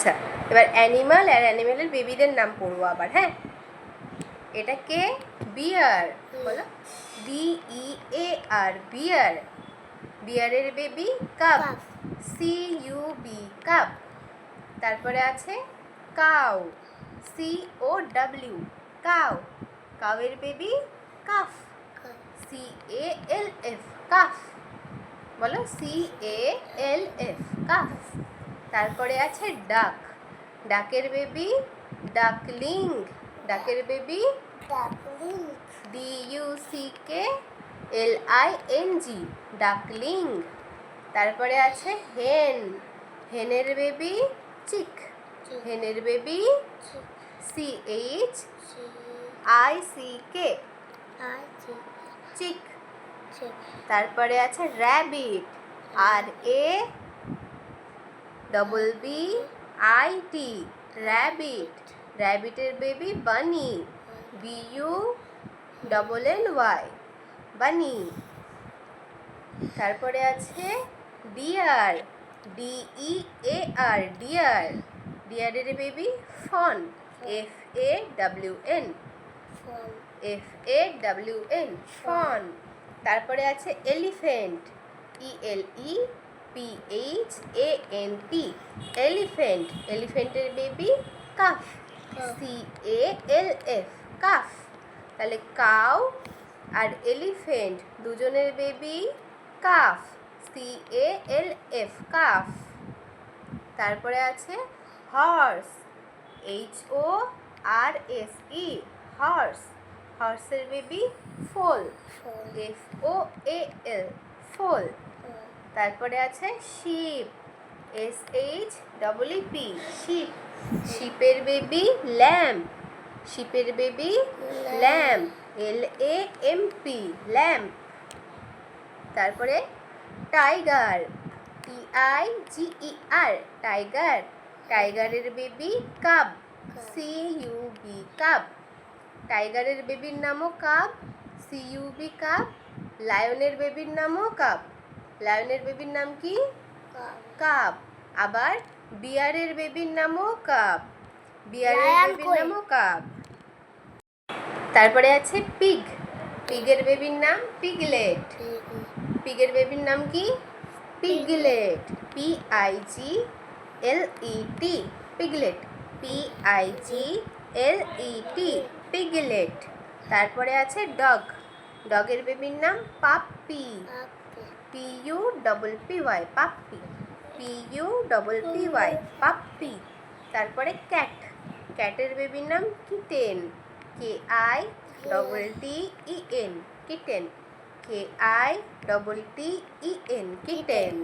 আচ্ছা, এবার অ্যানিমাল আর অ্যানিমালের বেবিদের নাম পড়বো আবার। হ্যাঁ, এটা কে? বিয়ার। বলো BEAR, বিয়ার। বিয়ারের বেবি কাপ, CUB, কাপ। তারপরে আছে কাউ, COW, কাউ। কাউয়ের বেবি কাফ, CALF, কাফ। বলো CALF, কাফ। তারপরে আছে ডাক, ডাকের বেবি ডাকলিং, ডাকের বেবি DUCKLING, ডাকলিং। তারপরে আছে হেন, হেনের বেবি চিক, হেনের বেবি CHICK, চিক। তারপরে আছে র্যাবিট, RABBIT, র্যাবিট। র্যাবিটের বেবি বানি, BUNNY, বানি। তারপরে আছে ডিয়ার, DEAR, ডিয়ার। ডিয়ারের বেবি ফন, FAWN, ফন। তারপরে আছে এলিফ্যান্ট, ELEPHANT, এলিফ্যান্ট। এলিফ্যান্টের বেবি কাফ, CALF, কাফ। তাহলে কাউ আর এলিফ্যান্ট দুজনের বেবি কাফ, CALF, কাফ। তারপরে আছে হর্স, HORSE, হর্স। হর্সের বেবি ফোল, FOAL, ফোল। তারপরে আছে শিপ, SHEEP, শিপ। শিপের বেবি ল্যাম্প, শিপের বেবি ল্যাম্প, LAMP, ল্যাম্প। তারপরে টাইগার, TIGER, টাইগার। টাইগারের বেবি কাব, CUB, কাব। টাইগারের বেবির নামও কাব, CUB, কাব। লায়নের বেবির নামও কাব, লায়নের বেবির নাম কি? কাব। আবার বিয়ারের বেবির নামও কাব, বিয়ারের বেবির নামও কাব। তারপরে আছে পিগ, পিগের বেবির নাম পিগলেট, পিগের বেবির নাম কি? Piglet, PIGLET, piglet, PIGLET, piglet. তারপরে আছে ডগ, ডগের বেবির নাম puppy, PUPPY, puppy, PUPPY, puppy. তারপরে ক্যাট, ক্যাটের বেবির নাম kitten, KITTEN, kitten, KITTEN, kitten.